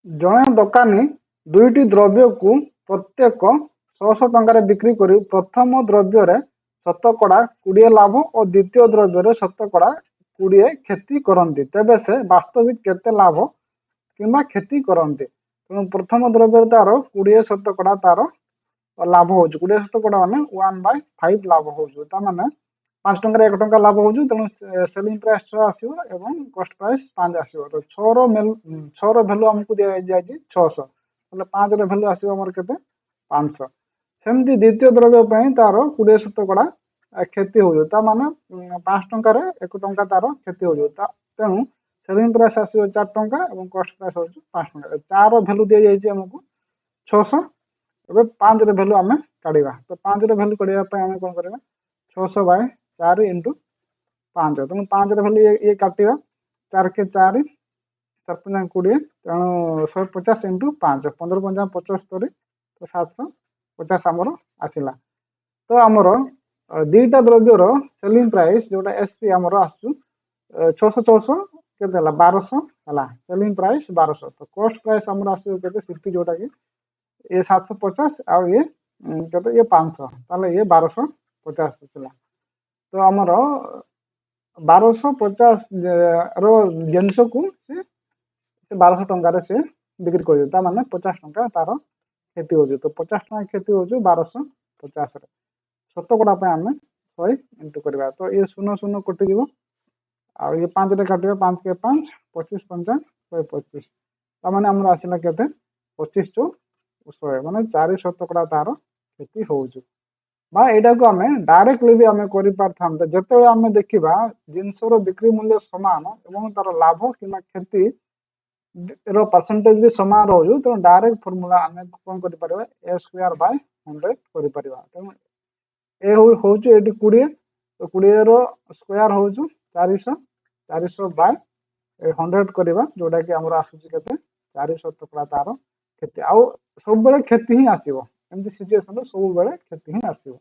ଜଣେ ଦୋକାନୀ ଦୁଇଟି ଦ୍ରବ୍ୟକୁ ପ୍ରତ୍ୟେକ 100 ଟଙ୍କାରେ ବିକ୍ରି କରି ପ୍ରଥମ ଦ୍ରବ୍ୟରେ ଶତକଡ଼ା 20 ଲାଭ ଓ ଦ୍ୱିତୀୟ ଦ୍ରବ୍ୟରେ ଶତକଡ଼ା 20 କ୍ଷତି କରନ୍ତି, ତେବେ ସେ ବାସ୍ତବିକ କେତେ ଲାଭ କିମ୍ବା କ୍ଷତି କରନ୍ତି? ତେଣୁ ପ୍ରଥମ ଦ୍ରବ୍ୟରେ ତାର 20% ତାର ଲାଭ ହଉଛି। 20% ମାନେ 1/5 ଲାଭ ହଉଛି। ତା ମାନେ 5 ଟଙ୍କାରେ 1 ଟଙ୍କା ଲାଭ ହଉଛି, ତେଣୁ ସେଲିଂ ପ୍ରାଇସ୍ 6 ଆସିବ ଏବଂ କଷ୍ଟ ପ୍ରାଇସ୍ 5 ଆସିବ। ତ 6ର ଭ୍ୟାଲୁ ଆମକୁ ଦିଆଯାଇଛି 600, ତାହେଲେ 5ର ଭ୍ୟାଲୁ ଆସିବ ଆମର କେତେ? 500। ସେମିତି ଦ୍ୱିତୀୟ ଦ୍ରବ୍ୟ ପାଇଁ ତାର 20% କ୍ଷତି ହଉଛି। ତା ମାନେ 5 ଟଙ୍କାରେ 1 ଟଙ୍କା ତାର କ୍ଷତି ହଉଛି। ତେଣୁ ସେଲିଂ ପ୍ରାଇସ୍ ଆସିବ 4 ଟଙ୍କା ଏବଂ କଷ୍ଟ ପ୍ରାଇସ୍ ହଉଛି 5 ଟଙ୍କା। 4ର ଭ୍ୟାଲୁ ଦିଆଯାଇଛି ଆମକୁ 600। ଏବେ 5ର ଭ୍ୟାଲୁ ଆମେ କାଢ଼ିବା। ତ 5ର ଭ୍ୟାଲୁ କାଢ଼ିବା ପାଇଁ ଆମେ କ'ଣ କରିବା? 600/4 × 5। ତେଣୁ 5ର ଭ୍ୟାଲୁ ଇଏ କାଟିବା। 4 × 4 4 × 20, ତେଣୁ 150 × 5, 15 × 5 75, ତ 750 ଆମର ଆସିଲା। ତ ଆମର ଦୁଇଟା ଦ୍ରବ୍ୟର ସେଲିଂ ପ୍ରାଇସ୍ ଯୋଉଟା ଏସ୍ପି ଆମର ଆସୁଛୁ 600 କେତେ ହେଲା? 1200 ହେଲା। Selling price 1200। ତ କଷ୍ଟ ପ୍ରାଇସ୍ ଆମର ଆସିବ କେତେ? ସିପି ଯୋଉଟା କି ये 750 ଆଉ ये କେତେ? ये 500, ତାହେଲେ ये 1250 ଆସିଲା। ତ ଆମର 1250 ର ଜିନିଷକୁ ସେ 1200 ଟଙ୍କାରେ ସେ ବିକ୍ରି କରିବ। ତା ମାନେ 50 ଟଙ୍କା ତାର କ୍ଷତି ହଉଛି। ତ 50 ଟଙ୍କା କ୍ଷତି ହଉଛି 1250ରେ। ଶତକଡ଼ା ପାଇଁ ଆମେ 100 ଇଣ୍ଟୁ କରିବା। ତ ये 0 କଟିଯିବ ଆଉ ये 5ରେ କାଟିବା। 5 × 5 25 5 125, ତା ମାନେ ଆମର ଆସିଲା କେତେ? 25/100, ମାନେ 4% ତାର କ୍ଷତି ହଉଛି। ବା ଏଇଟାକୁ ଆମେ ଡାଇରେକ୍ଟଲି ବି ଆମେ କରିପାରିଥାନ୍ତେ। ଯେତେବେଳେ ଆମେ ଦେଖିବା ଜିନିଷର ବିକ୍ରି ମୂଲ୍ୟ ସମାନ ଏବଂ ତାର ଲାଭ କିମ୍ବା କ୍ଷତି ର ପରସେଣ୍ଟେଜ ବି ସମାନ ରହୁଛି, ତେଣୁ ଡାଇରେକ୍ଟ ଫର୍ମୁଲା ଆମେ କ'ଣ କରିପାରିବା? A²/100 କରିପାରିବା। ତେଣୁ ଏ ହଉଛି ଏଠି 20, ତ 20ର ସ୍କୋୟାର ହଉଛି 400, 400/100 କରିବା, ଯୋଉଟା କି ଆମର ଆସୁଛି କେତେ? 4% ତାର କ୍ଷତି। ଆଉ ସବୁବେଳେ କ୍ଷତି ହିଁ ଆସିବ, ଏମିତି ସିଚୁଏସନରେ ସବୁବେଳେ କ୍ଷତି ହିଁ ଆସିବ।